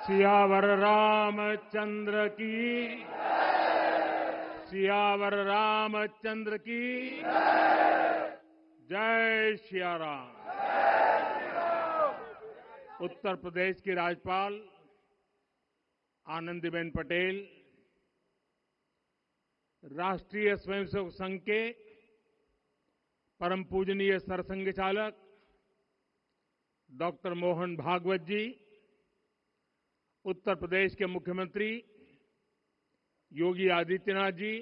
सियावर रामचंद्र की सियावर रामचंद्र की जय सिया राम। उत्तर प्रदेश की राज्यपाल आनंदीबेन पटेल, राष्ट्रीय स्वयंसेवक संघ के परम पूजनीय सरसंघ चालक डॉक्टर मोहन भागवत जी, उत्तर प्रदेश के मुख्यमंत्री योगी आदित्यनाथ जी,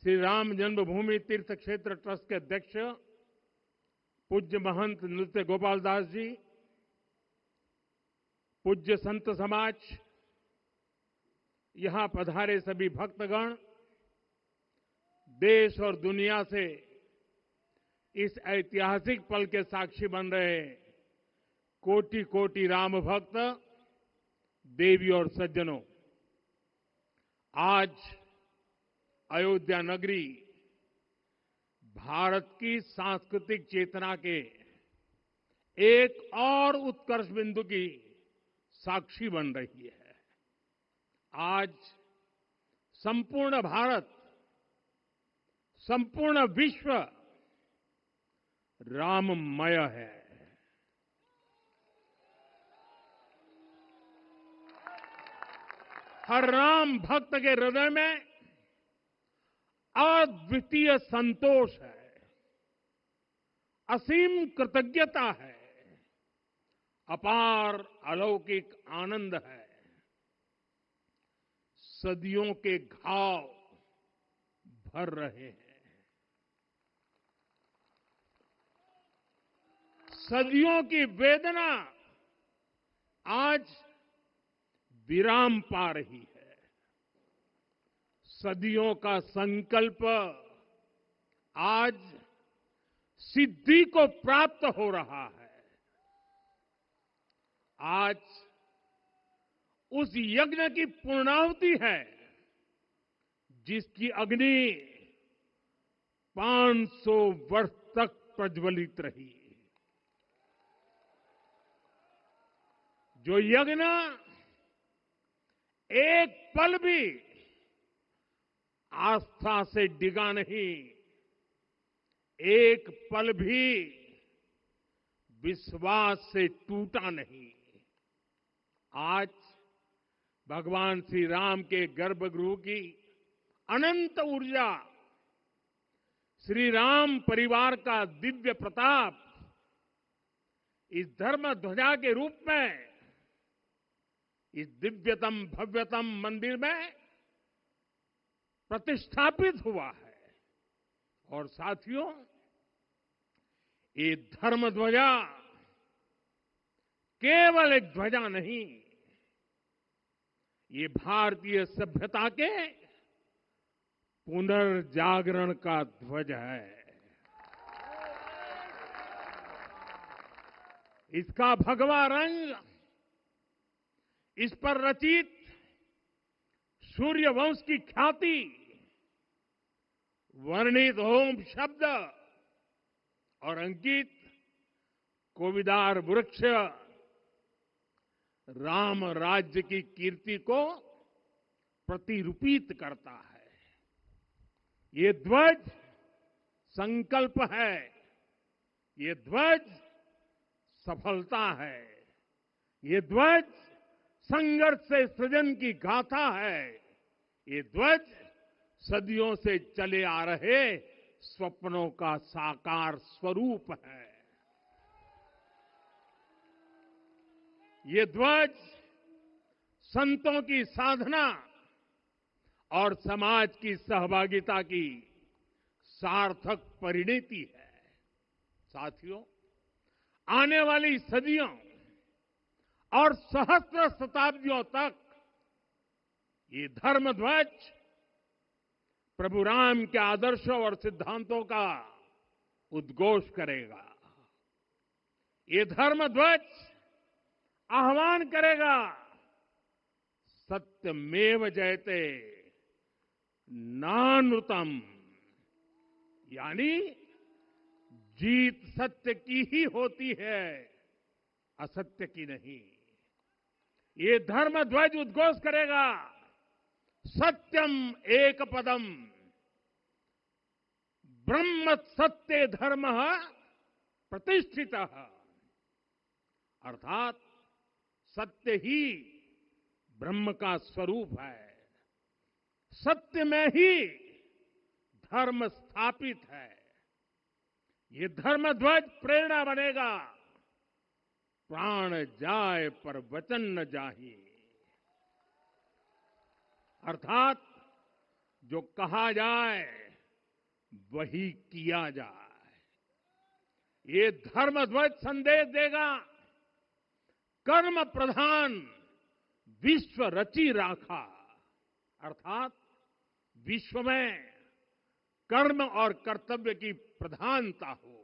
श्री राम जन्मभूमि तीर्थ क्षेत्र ट्रस्ट के अध्यक्ष पूज्य महंत नृत्य गोपाल दास जी, पूज्य संत समाज, यहां पधारे सभी भक्तगण, देश और दुनिया से इस ऐतिहासिक पल के साक्षी बन रहे कोटि कोटि राम भक्त, देवी और सज्जनों, आज अयोध्या नगरी भारत की सांस्कृतिक चेतना के एक और उत्कर्ष बिंदु की साक्षी बन रही है। आज संपूर्ण भारत, संपूर्ण विश्व राममय है। हर राम भक्त के हृदय में अद्वितीय संतोष है, असीम कृतज्ञता है, अपार अलौकिक आनंद है। सदियों के घाव भर रहे हैं, सदियों की वेदना आज विराम पा रही है, सदियों का संकल्प आज सिद्धि को प्राप्त हो रहा है। आज उस यज्ञ की पूर्णाहुति है जिसकी अग्नि 500 वर्ष तक प्रज्वलित रही। जो यज्ञ एक पल भी आस्था से डिगा नहीं, एक पल भी विश्वास से टूटा नहीं। आज भगवान श्री राम के गर्भगृह की अनंत ऊर्जा, श्री राम परिवार का दिव्य प्रताप इस धर्म ध्वजा के रूप में इस दिव्यतम भव्यतम मंदिर में प्रतिष्ठापित हुआ है। और साथियों, ये धर्म ध्वजा केवल एक ध्वजा नहीं, ये भारतीय सभ्यता के पुनर्जागरण का ध्वज है। इसका भगवा रंग, इस पर रचित सूर्य वंश की ख्याति, वर्णित ओम शब्द और अंकित कोविदार वृक्ष राम राज्य की कीर्ति को प्रतिरूपित करता है। ये ध्वज संकल्प है, ये ध्वज सफलता है, ये ध्वज संघर्ष से सृजन की गाथा है, ये ध्वज सदियों से चले आ रहे स्वप्नों का साकार स्वरूप है। ये ध्वज संतों की साधना और समाज की सहभागिता की सार्थक परिणति है। साथियों, आने वाली सदियों और सहस्त्र शताब्दियों तक ये धर्म ध्वज प्रभु राम के आदर्शों और सिद्धांतों का उद्घोष करेगा। ये धर्म ध्वज आह्वान करेगा, सत्यमेव जयते नानृतम, यानी जीत सत्य की ही होती है, असत्य की नहीं। ये धर्म ध्वज उद्घोष करेगा, सत्यम एक पदम, ब्रह्म सत्य धर्म प्रतिष्ठित, अर्थात सत्य ही ब्रह्म का स्वरूप है, सत्य में ही धर्म स्थापित है। ये धर्म ध्वज प्रेरणा बनेगा, प्राण जाए पर वचन न जाही, अर्थात जो कहा जाए वही किया जाए। ये धर्म ध्वज संदेश देगा, कर्म प्रधान विश्व रची राखा, अर्थात विश्व में कर्म और कर्तव्य की प्रधानता हो।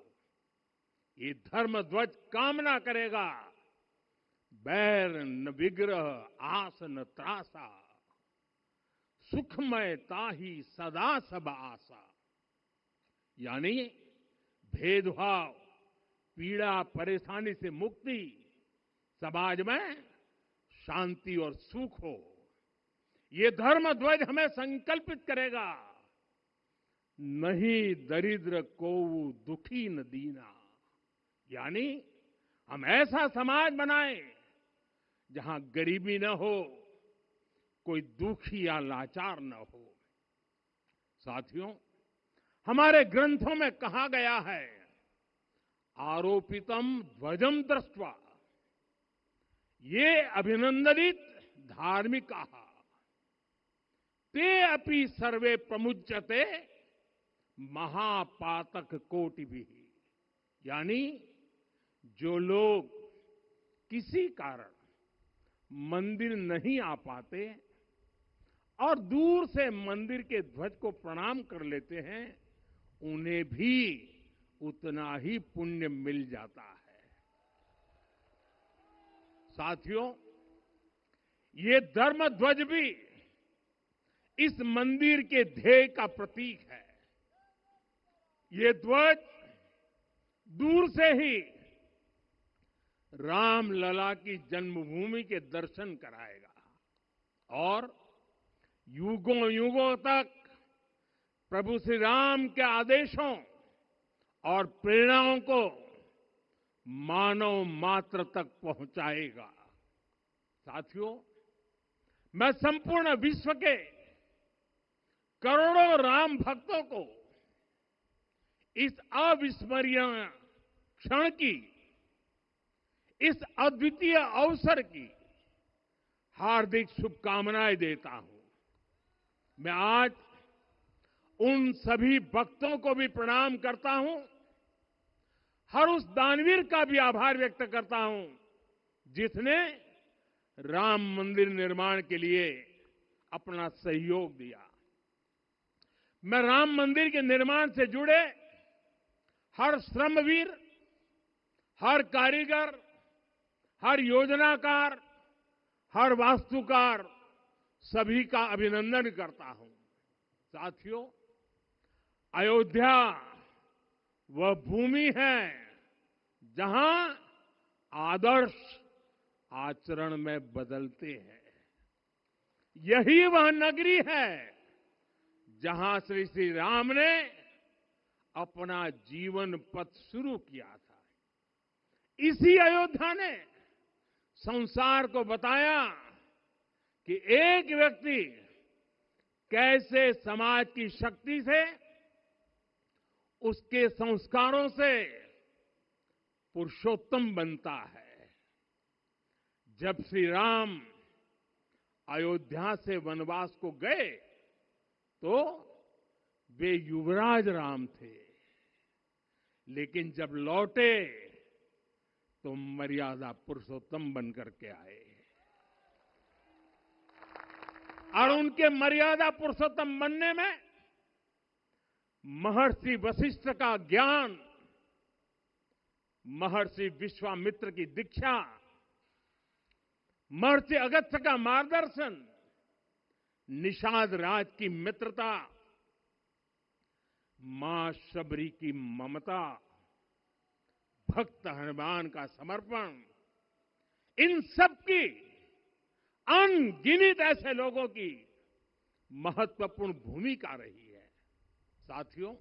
ये धर्म ध्वज कामना करेगा, बैर न विग्रह आस न त्रासा, सुखमय ताही सदा सब आशा, यानी भेदभाव, पीड़ा परेशानी से मुक्ति, समाज में शांति और सुख हो। ये धर्म ध्वज हमें संकल्पित करेगा, नहीं दरिद्र को दुखी न दीना, यानी हम ऐसा समाज बनाएं जहां गरीबी न हो, कोई दुखी या लाचार न हो। साथियों, हमारे ग्रंथों में कहा गया है, आरोपितम ध्वजम दृष्ट्वा ये अभिनंदनित धार्मिका ते अपि सर्वे प्रमुच्यते महापातक कोटि भी, यानी जो लोग किसी कारण मंदिर नहीं आ पाते और दूर से मंदिर के ध्वज को प्रणाम कर लेते हैं, उन्हें भी उतना ही पुण्य मिल जाता है। साथियों, ये धर्म ध्वज भी इस मंदिर के ध्येय का प्रतीक है। ये ध्वज दूर से ही रामलला की जन्मभूमि के दर्शन कराएगा और युगों युगों तक प्रभु श्री राम के आदेशों और प्रेरणाओं को मानव मात्र तक पहुंचाएगा। साथियों, मैं संपूर्ण विश्व के करोड़ों राम भक्तों को इस अविस्मरणीय क्षण की, इस अद्वितीय अवसर की हार्दिक शुभकामनाएं देता हूं। मैं आज उन सभी भक्तों को भी प्रणाम करता हूं, हर उस दानवीर का भी आभार व्यक्त करता हूं जिसने राम मंदिर निर्माण के लिए अपना सहयोग दिया। मैं राम मंदिर के निर्माण से जुड़े हर श्रमवीर, हर कारीगर, हर योजनाकार, हर वास्तुकार, सभी का अभिनंदन करता हूं। साथियों, अयोध्या वह भूमि है जहां आदर्श आचरण में बदलते हैं। यही वह नगरी है जहां श्री राम ने अपना जीवन पथ शुरू किया था। इसी अयोध्या ने संसार को बताया कि एक व्यक्ति कैसे समाज की शक्ति से, उसके संस्कारों से पुरुषोत्तम बनता है। जब श्री राम अयोध्या से वनवास को गए तो वे युवराज राम थे, लेकिन जब लौटे तो मर्यादा पुरुषोत्तम बनकर के आए और उनके मर्यादा पुरुषोत्तम बनने में महर्षि वशिष्ठ का ज्ञान, महर्षि विश्वामित्र की दीक्षा, महर्षि अगस्त्य का मार्गदर्शन, निषाद राज की मित्रता, मां शबरी की ममता, भक्त हनुमान का समर्पण, इन सब की अनगिनत ऐसे लोगों की महत्वपूर्ण भूमिका रही है। साथियों,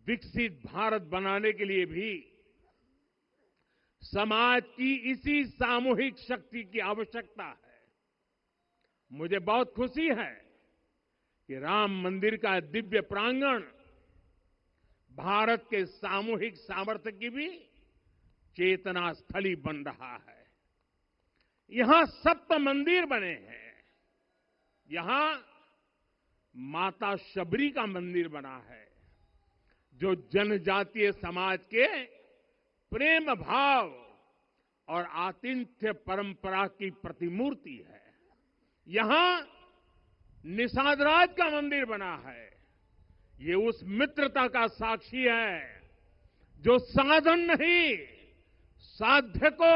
विकसित भारत बनाने के लिए भी समाज की इसी सामूहिक शक्ति की आवश्यकता है। मुझे बहुत खुशी है कि राम मंदिर का दिव्य प्रांगण भारत के सामूहिक सामर्थ्य की भी चेतना स्थली बन रहा है। यहां 7 मंदिर बने हैं। यहां माता शबरी का मंदिर बना है, जो जनजातीय समाज के प्रेम भाव और आतिथ्य परंपरा की प्रतिमूर्ति है। यहां निषादराज का मंदिर बना है। ये उस मित्रता का साक्षी है जो साधन नहीं, साध्य को,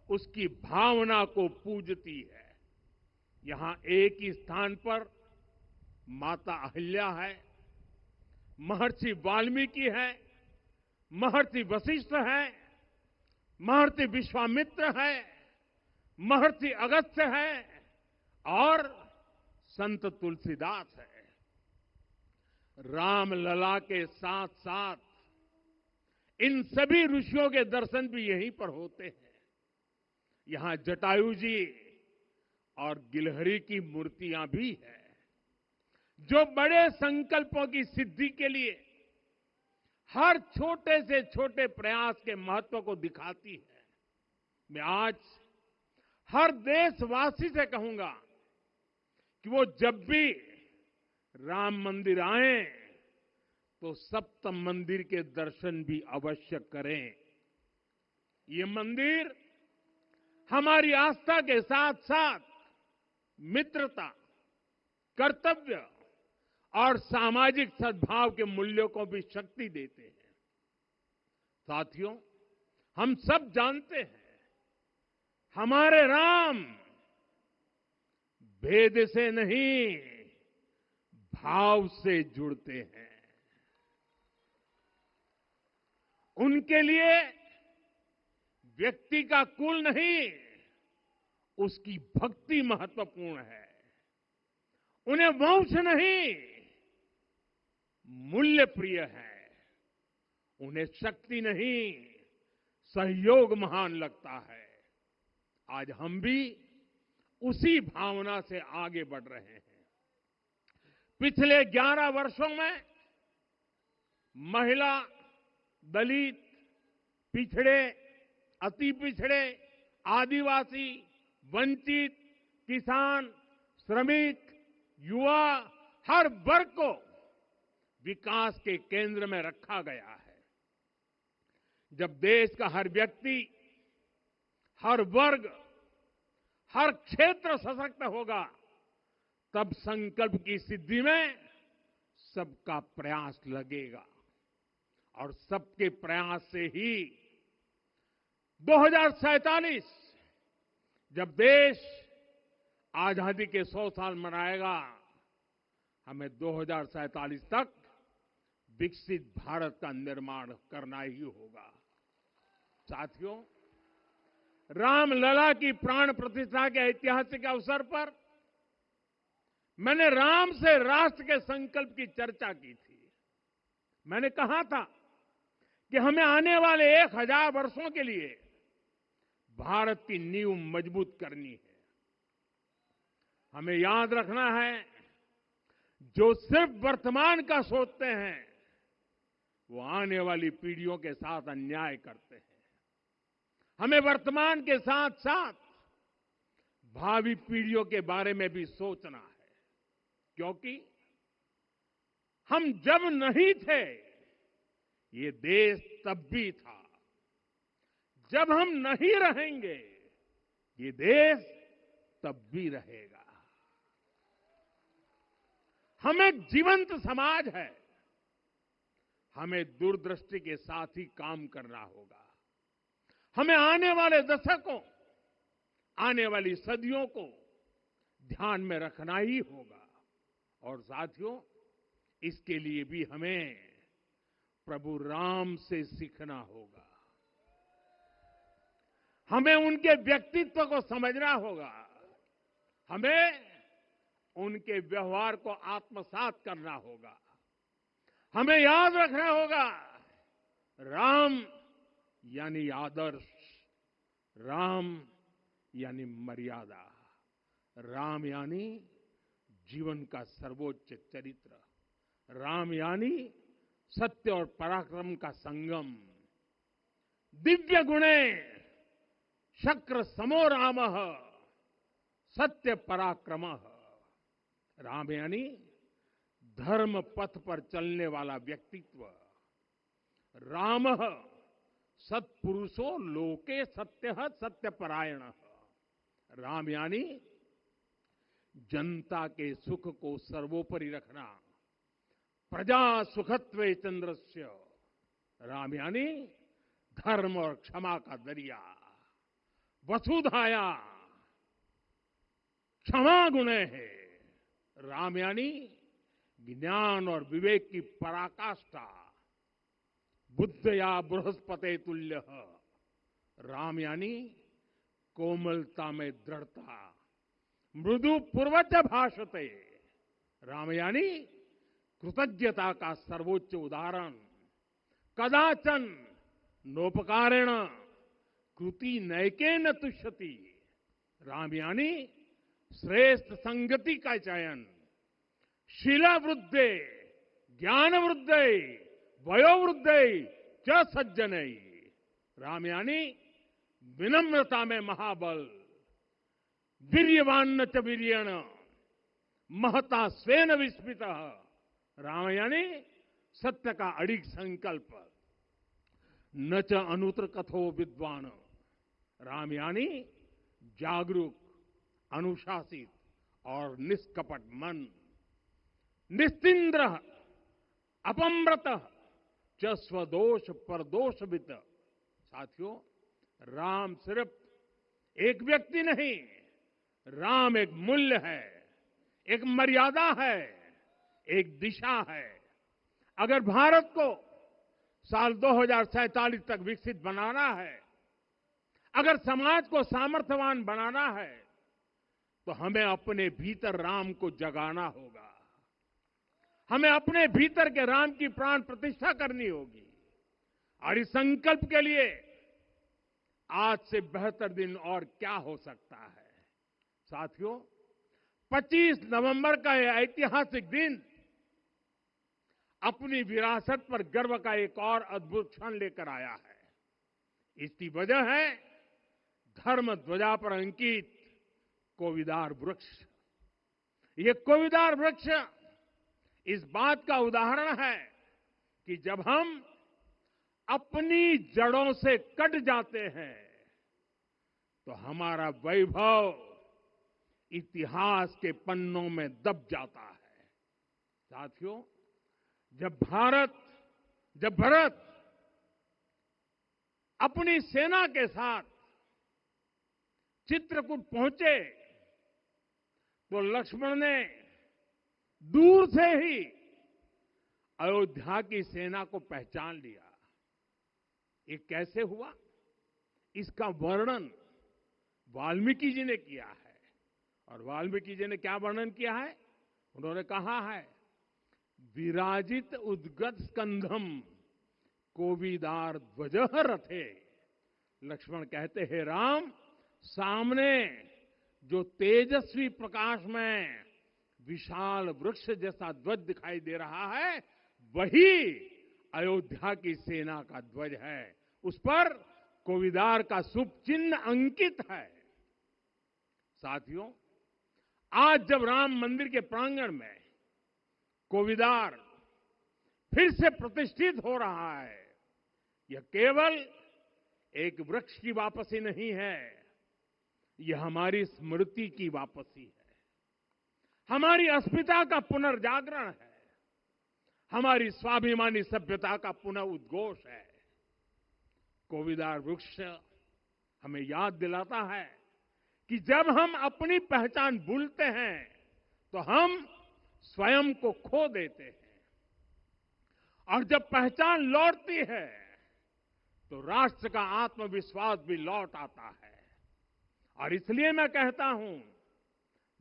उसकी भावना को पूजती है। यहां एक ही स्थान पर माता अहिल्या है, महर्षि वाल्मीकि है, महर्षि वशिष्ठ है, महर्षि विश्वामित्र है, महर्षि अगस्त्य है और संत तुलसीदास है। रामलला के साथ साथ इन सभी ऋषियों के दर्शन भी यहीं पर होते हैं। यहां जटायु जी और गिलहरी की मूर्तियां भी है, जो बड़े संकल्पों की सिद्धि के लिए हर छोटे से छोटे प्रयास के महत्व को दिखाती है। मैं आज हर देशवासी से कहूंगा कि वो जब भी राम मंदिर आए तो सप्त मंदिर के दर्शन भी अवश्य करें। ये मंदिर हमारी आस्था के साथ साथ मित्रता, कर्तव्य और सामाजिक सद्भाव के मूल्यों को भी शक्ति देते हैं। साथियों, हम सब जानते हैं हमारे राम भेद से नहीं, भाव से जुड़ते हैं। उनके लिए व्यक्ति का कुल नहीं, उसकी भक्ति महत्वपूर्ण है। उन्हें वंश नहीं, मूल्य प्रिय है। उन्हें शक्ति नहीं, सहयोग महान लगता है। आज हम भी उसी भावना से आगे बढ़ रहे हैं। पिछले 11 वर्षों में महिला, दलित, पिछड़े, अति पिछड़े, आदिवासी, वंचित, किसान, श्रमिक, युवा, हर वर्ग को विकास के केंद्र में रखा गया है। जब देश का हर व्यक्ति, हर वर्ग, हर क्षेत्र सशक्त होगा, तब संकल्प की सिद्धि में सबका प्रयास लगेगा और सबके प्रयास से ही 2047 जब देश आजादी के 100 साल मनाएगा, हमें 2047 तक विकसित भारत का निर्माण करना ही होगा। साथियों, रामलला की प्राण प्रतिष्ठा के ऐतिहासिक अवसर पर मैंने राम से राष्ट्र के संकल्प की चर्चा की थी। मैंने कहा था कि हमें आने वाले 1000 वर्षों के लिए भारत की नींव मजबूत करनी है। हमें याद रखना है, जो सिर्फ वर्तमान का सोचते हैं वो आने वाली पीढ़ियों के साथ अन्याय करते हैं। हमें वर्तमान के साथ साथ भावी पीढ़ियों के बारे में भी सोचना है, क्योंकि हम जब नहीं थे ये देश तब भी था, जब हम नहीं रहेंगे ये देश तब भी रहेगा। हम एक जीवंत समाज है, हमें दूरदृष्टि के साथ ही काम करना होगा। हमें आने वाले दशकों, आने वाली सदियों को ध्यान में रखना ही होगा। और साथियों, इसके लिए भी हमें प्रभु राम से सीखना होगा। हमें उनके व्यक्तित्व को समझना होगा। हमें उनके व्यवहार को आत्मसात करना होगा। हमें याद रखना होगा, राम यानी आदर्श, राम यानी मर्यादा, राम यानी जीवन का सर्वोच्च चरित्र, राम यानी सत्य और पराक्रम का संगम। दिव्य गुणे शक्र समो रामः सत्य पराक्रमः। राम यानी धर्म पथ पर चलने वाला व्यक्तित्व। रामः सत्पुरुषो लोके सत्यः सत्यपरायणः। राम यानी जनता के सुख को सर्वोपरि रखना। प्रजा सुखत्वे चंद्रस्य। राम यानी धर्म और क्षमा का दरिया। वसुधाया क्षमा गुणे है। राम यानी ज्ञान और विवेक की पराकाष्ठा। बुद्ध या बृहस्पति तुल्य। राम यानी कोमलता में दृढ़ता। मृदु पूर्वज भाषते। राम यानी कृतज्ञता का सर्वोच्च उदाहरण। कदाचन नोपकारेण कृति नैकेन तुष्यति। राम यानी श्रेष्ठ संगति का चयन। शीला वृद्धे ज्ञान वृद्धे वयोवृद्धे च सज्जनै। राम यानी विनम्रता में महाबल। वीर्यवान च वीर्येण महता स्वेन विस्मितः। राम यानी सत्य का अडिग संकल्प। न च अनुत्र कथो विद्वान। राम यानी जागरूक, अनुशासित और निष्कपट मन। निस्तिंद्र अपम्रत च स्वदोष परदोषवित। साथियों, राम सिर्फ एक व्यक्ति नहीं, राम एक मूल्य है, एक मर्यादा है, एक दिशा है। अगर भारत को साल 2047 तक विकसित बनाना है, अगर समाज को सामर्थ्यवान बनाना है, तो हमें अपने भीतर राम को जगाना होगा। हमें अपने भीतर के राम की प्राण प्रतिष्ठा करनी होगी। और इस संकल्प के लिए आज से बेहतर दिन और क्या हो सकता है। साथियों, 25 नवंबर का यह ऐतिहासिक दिन अपनी विरासत पर गर्व का एक और अद्भुत क्षण लेकर आया है। इसकी वजह है धर्म ध्वजा पर अंकित कोविदार वृक्ष। ये कोविदार वृक्ष इस बात का उदाहरण है कि जब हम अपनी जड़ों से कट जाते हैं तो हमारा वैभव इतिहास के पन्नों में दब जाता है। साथियों, जब भरत अपनी सेना के साथ चित्रकूट पहुंचे तो लक्ष्मण ने दूर से ही अयोध्या की सेना को पहचान लिया। ये कैसे हुआ? इसका वर्णन वाल्मीकि जी ने किया है। और वाल्मीकि जी ने क्या वर्णन किया है? उन्होंने कहा है, विराजित उद्गत स्कंधम कोविदार ध्वजः रथे। लक्ष्मण कहते हैं, राम, सामने जो तेजस्वी प्रकाश में विशाल वृक्ष जैसा ध्वज दिखाई दे रहा है, वही अयोध्या की सेना का ध्वज है। उस पर कोविदार का शुभ चिन्ह अंकित है। साथियों, आज जब राम मंदिर के प्रांगण में कोविदार फिर से प्रतिष्ठित हो रहा है, यह केवल एक वृक्ष की वापसी नहीं है, यह हमारी स्मृति की वापसी है, हमारी अस्मिता का पुनर्जागरण है, हमारी स्वाभिमानी सभ्यता का पुनः उद्घोष है। कोविदार वृक्ष हमें याद दिलाता है कि जब हम अपनी पहचान भूलते हैं तो हम स्वयं को खो देते हैं, और जब पहचान लौटती है तो राष्ट्र का आत्मविश्वास भी लौट आता है। और इसलिए मैं कहता हूं,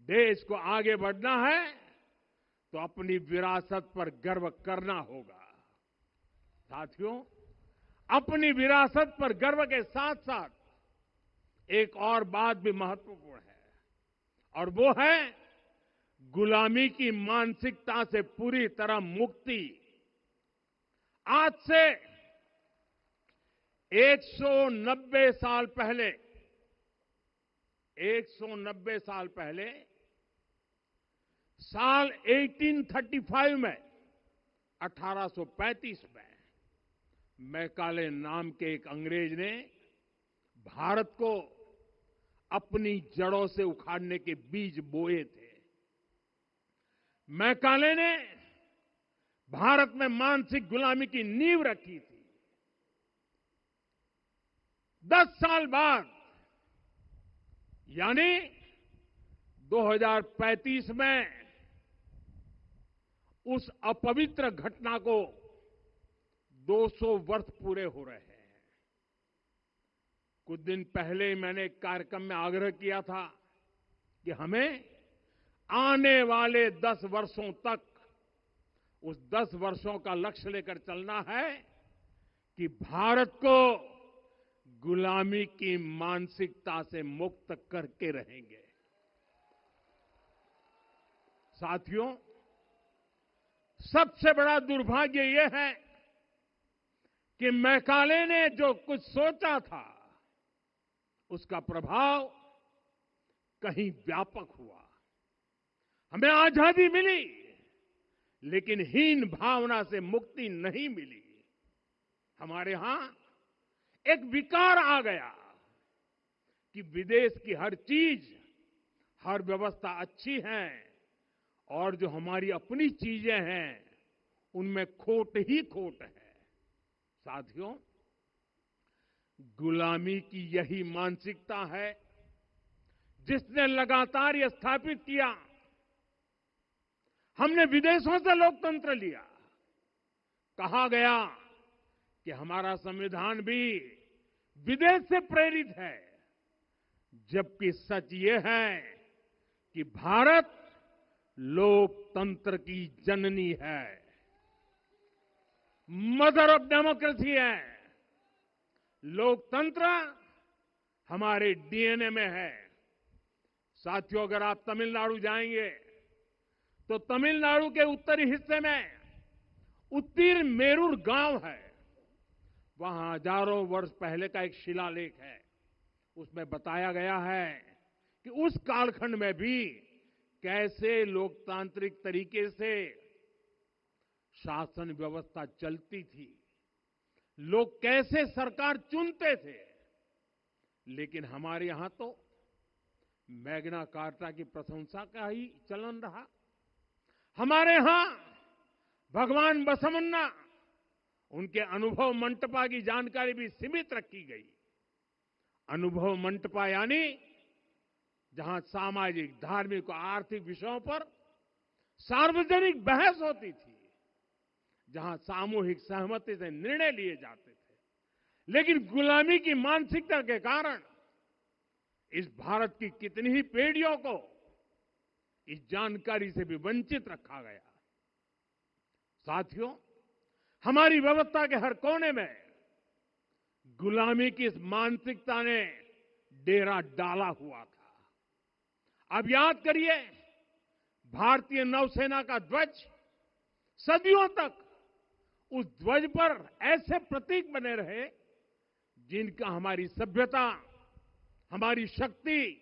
देश को आगे बढ़ना है तो अपनी विरासत पर गर्व करना होगा। साथियों, अपनी विरासत पर गर्व के साथ साथ एक और बात भी महत्वपूर्ण है, और वो है गुलामी की मानसिकता से पूरी तरह मुक्ति। आज से 190 साल पहले 190 साल पहले साल 1835 में 1835 में मैकाले नाम के एक अंग्रेज ने भारत को अपनी जड़ों से उखाड़ने के बीज बोए थे। मैकाले ने भारत में मानसिक गुलामी की नींव रखी थी। 10 साल बाद यानी 2035 में उस अपवित्र घटना को 200 वर्ष पूरे हो रहे हैं। कुछ दिन पहले ही मैंने एक कार्यक्रम में आग्रह किया था कि हमें आने वाले 10 वर्षों तक उस 10 वर्षों का लक्ष्य लेकर चलना है कि भारत को गुलामी की मानसिकता से मुक्त करके रहेंगे। साथियों, सबसे बड़ा दुर्भाग्य यह है कि मैकाले ने जो कुछ सोचा था उसका प्रभाव कहीं व्यापक हुआ। हमें आजादी मिली, लेकिन हीन भावना से मुक्ति नहीं मिली। हमारे यहां एक विकार आ गया कि विदेश की हर चीज, हर व्यवस्था अच्छी है और जो हमारी अपनी चीजें हैं उनमें खोट ही खोट है। साथियों, गुलामी की यही मानसिकता है जिसने लगातार यह स्थापित किया। हमने विदेशों से लोकतंत्र लिया। कहा गया कि हमारा संविधान भी विदेश से प्रेरित है, जबकि सच ये है कि भारत लोकतंत्र की जननी है, मदर ऑफ डेमोक्रेसी है। लोकतंत्र हमारे डीएनए में है। साथियों, अगर आप तमिलनाडु जाएंगे तो तमिलनाडु के उत्तरी हिस्से में उत्तीरमेरूर गांव है। वहां हजारों वर्ष पहले का एक शिलालेख है। उसमें बताया गया है कि उस कालखंड में भी कैसे लोकतांत्रिक तरीके से शासन व्यवस्था चलती थी, लोग कैसे सरकार चुनते थे। लेकिन हमारे यहां तो मैग्ना कार्टा की प्रशंसा का ही चलन रहा। हमारे यहां भगवान बसवन्ना, उनके अनुभव मंटपा की जानकारी भी सीमित रखी गई। अनुभव मंटपा यानी जहां सामाजिक, धार्मिक और आर्थिक विषयों पर सार्वजनिक बहस होती थी, जहां सामूहिक सहमति से निर्णय लिए जाते थे। लेकिन गुलामी की मानसिकता के कारण इस भारत की कितनी ही पीढ़ियों को इस जानकारी से भी वंचित रखा गया। साथियों, हमारी व्यवस्था के हर कोने में गुलामी की इस मानसिकता ने डेरा डाला हुआ था। अब याद करिए, भारतीय नौसेना का ध्वज सदियों तक उस ध्वज पर ऐसे प्रतीक बने रहे जिनका हमारी सभ्यता, हमारी शक्ति,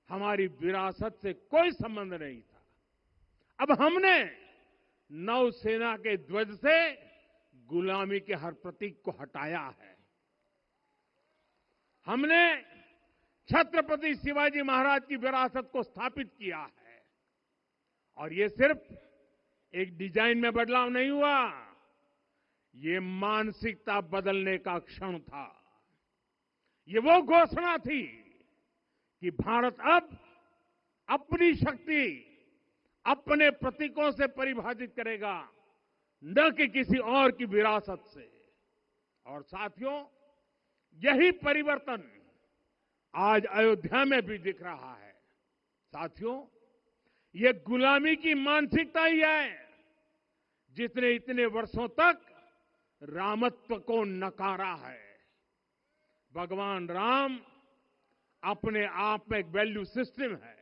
हमारी विरासत से कोई संबंध नहीं था। अब हमने नौसेना के ध्वज से गुलामी के हर प्रतीक को हटाया है। हमने छत्रपति शिवाजी महाराज की विरासत को स्थापित किया है। और ये सिर्फ एक डिजाइन में बदलाव नहीं हुआ, ये मानसिकता बदलने का क्षण था। ये वो घोषणा थी कि भारत अब अपनी शक्ति अपने प्रतीकों से परिभाषित करेगा, न कि किसी और की विरासत से। और साथियों, यही परिवर्तन आज अयोध्या में भी दिख रहा है। साथियों, ये गुलामी की मानसिकता ही है जिसने इतने वर्षों तक रामत्व को नकारा है। भगवान राम अपने आप में एक वैल्यू सिस्टम है।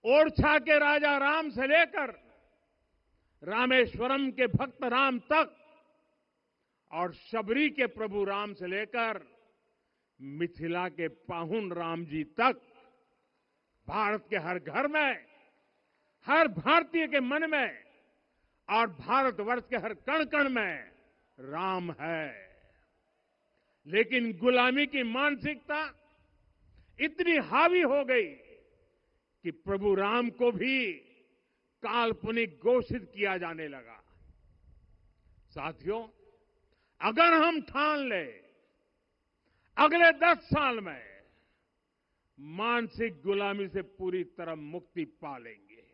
ओरछा के राजा राम से लेकर रामेश्वरम के भक्त राम तक और शबरी के प्रभु राम से लेकर मिथिला के पाहुन राम जी तक भारत के हर घर में, हर भारतीय के मन में और भारतवर्ष के हर कण कण में राम है। लेकिन गुलामी की मानसिकता इतनी हावी हो गई कि प्रभु राम को भी काल्पनिक घोषित किया जाने लगा। साथियों, अगर हम ठान ले अगले 10 साल में मानसिक गुलामी से पूरी तरह मुक्ति पा लेंगे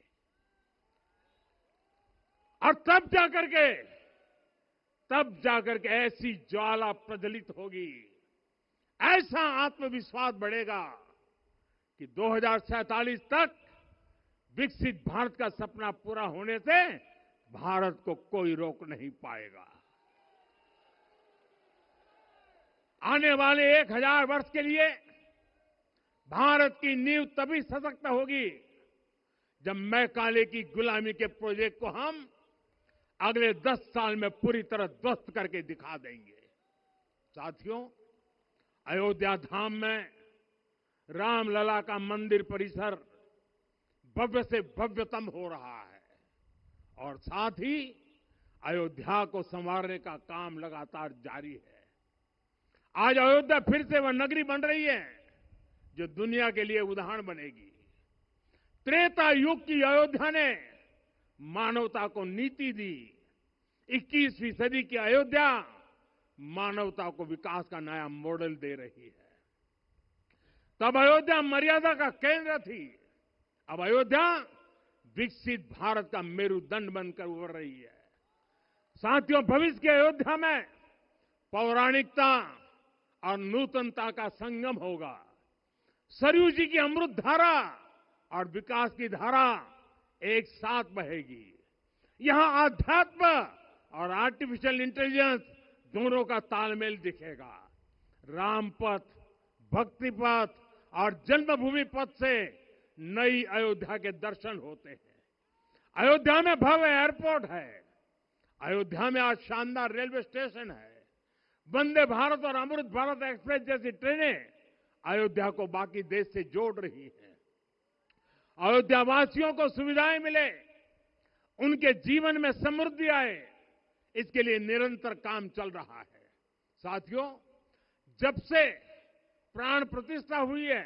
और तब जाकर के ऐसी ज्वाला प्रज्वलित होगी, ऐसा आत्मविश्वास बढ़ेगा कि 2047 तक विकसित भारत का सपना पूरा होने से भारत को कोई रोक नहीं पाएगा। आने वाले 1000 वर्ष के लिए भारत की नींव तभी सशक्त होगी जब मैकाले की गुलामी के प्रोजेक्ट को हम अगले 10 साल में पूरी तरह ध्वस्त करके दिखा देंगे। साथियों, अयोध्या धाम में रामलला का मंदिर परिसर भव्य से भव्यतम हो रहा है और साथ ही अयोध्या को संवारने का काम लगातार जारी है। आज अयोध्या फिर से वह नगरी बन रही है जो दुनिया के लिए उदाहरण बनेगी। त्रेता युग की अयोध्या ने मानवता को नीति दी। 21वीं सदी की अयोध्या मानवता को विकास का नया मॉडल दे रही है। तब अयोध्या मर्यादा का केंद्र थी, अब अयोध्या विकसित भारत का मेरुदंड बनकर उभर रही है। साथियों, भविष्य की अयोध्या में पौराणिकता और नूतनता का संगम होगा। सरयू जी की अमृत धारा और विकास की धारा एक साथ बहेगी। यहां आध्यात्म और आर्टिफिशियल इंटेलिजेंस दोनों का तालमेल दिखेगा। राम पथ, भक्ति पथ और जन्मभूमि पथ से नई अयोध्या के दर्शन होते हैं। अयोध्या में भव्य एयरपोर्ट है। अयोध्या में आज शानदार रेलवे स्टेशन है। वंदे भारत और अमृत भारत एक्सप्रेस जैसी ट्रेनें अयोध्या को बाकी देश से जोड़ रही हैं। अयोध्या वासियों को सुविधाएं मिले, उनके जीवन में समृद्धि आए, इसके लिए निरंतर काम चल रहा है। साथियों, जब से प्राण प्रतिष्ठा हुई है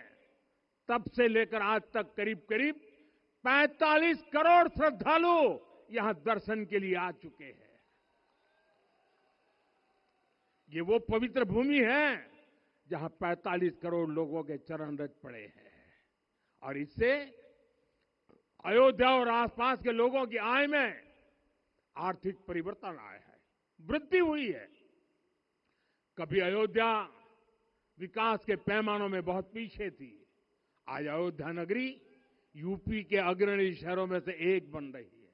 तब से लेकर आज तक करीब 45 करोड़ श्रद्धालु यहां दर्शन के लिए आ चुके हैं। ये वो पवित्र भूमि है जहां 45 करोड़ लोगों के चरण रज पड़े हैं और इससे अयोध्या और आसपास के लोगों की आय में आर्थिक परिवर्तन आया है, वृद्धि हुई है। कभी अयोध्या विकास के पैमानों में बहुत पीछे थी, आज अयोध्या नगरी यूपी के अग्रणी शहरों में से एक बन रही है।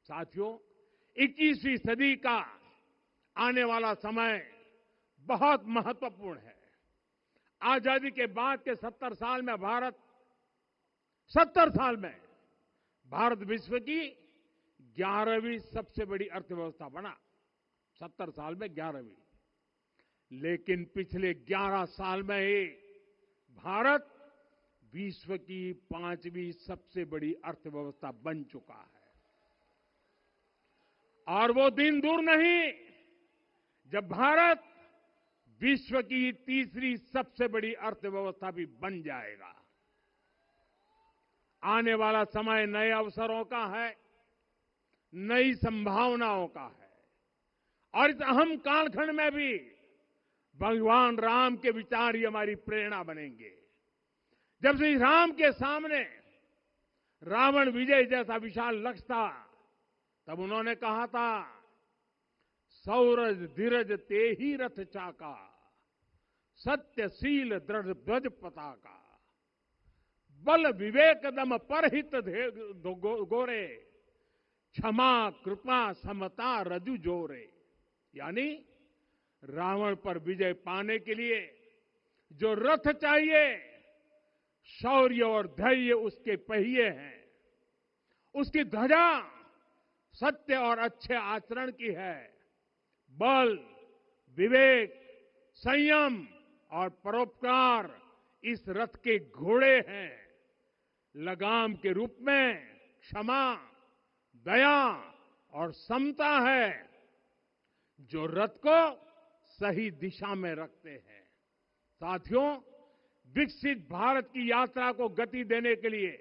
साथियों, 21वीं सदी का आने वाला समय बहुत महत्वपूर्ण है। आजादी के बाद के 70 साल में भारत विश्व की 11वीं सबसे बड़ी अर्थव्यवस्था बना। 70 साल में 11वीं। लेकिन पिछले 11 साल में ही भारत विश्व की 5वीं सबसे बड़ी अर्थव्यवस्था बन चुका है। और वो दिन दूर नहीं जब भारत विश्व की 3री सबसे बड़ी अर्थव्यवस्था भी बन जाएगा। आने वाला समय नए अवसरों का है, नई संभावनाओं का है और इस अहम कालखंड में भी भगवान राम के विचार ही हमारी प्रेरणा बनेंगे। जब श्री राम के सामने रावण विजय जैसा विशाल लक्ष्य था, तब उन्होंने कहा था, सौरज धीरज ते ही रथ चाका, सत्यशील दृढ़ ध्वज पताका। बल विवेक दम परहित गोरे, क्षमा कृपा समता रजु जोरे। यानी रावण पर विजय पाने के लिए जो रथ चाहिए, शौर्य और धैर्य उसके पहिए हैं, उसकी ध्वजा सत्य और अच्छे आचरण की है, बल विवेक संयम और परोपकार इस रथ के घोड़े हैं। लगाम के रूप में क्षमा दया और समता है जो रथ को सही दिशा में रखते हैं। साथियों, विकसित भारत की यात्रा को गति देने के लिए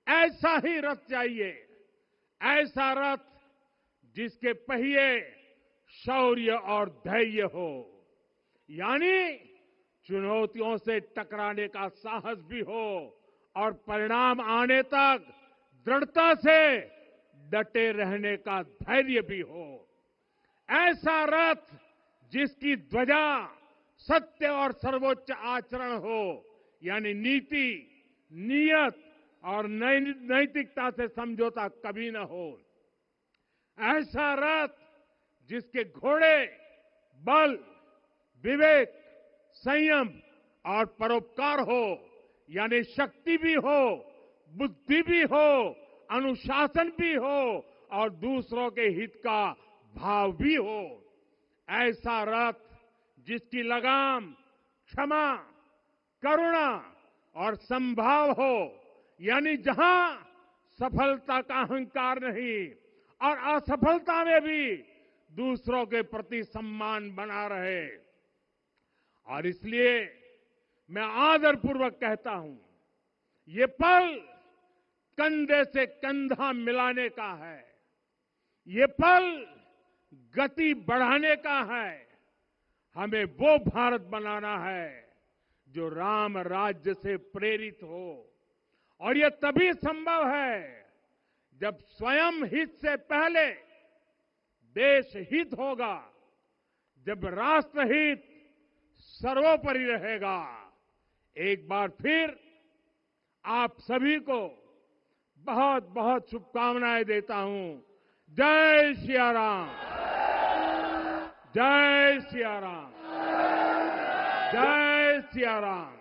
ऐसा ही रथ चाहिए, ऐसा रथ जिसके पहिए शौर्य और धैर्य हो, यानी चुनौतियों से टकराने का साहस भी हो और परिणाम आने तक दृढ़ता से डटे रहने का धैर्य भी हो। ऐसा रथ जिसकी ध्वजा सत्य और सर्वोच्च आचरण हो, यानी नीति नियत और नैतिकता से समझौता कभी न हो। ऐसा रथ जिसके घोड़े बल विवेक संयम और परोपकार हो, यानी शक्ति भी हो बुद्धि भी हो अनुशासन भी हो और दूसरों के हित का भाव भी हो। ऐसा रथ जिसकी लगाम क्षमा करुणा और संभाव हो, यानी जहां सफलता का अहंकार नहीं और असफलता में भी दूसरों के प्रति सम्मान बना रहे। और इसलिए मैं आदरपूर्वक कहता हूं, ये पल कंधे से कंधा मिलाने का है, ये पल गति बढ़ाने का है। हमें वो भारत बनाना है जो राम राज्य से प्रेरित हो, और ये तभी संभव है जब स्वयं हित से पहले देश हित होगा, जब राष्ट्रहित सर्वोपरि रहेगा। एक बार फिर आप सभी को बहुत बहुत शुभकामनाएं देता हूं। जय सिया राम, जय सिया राम, जय सिया राम।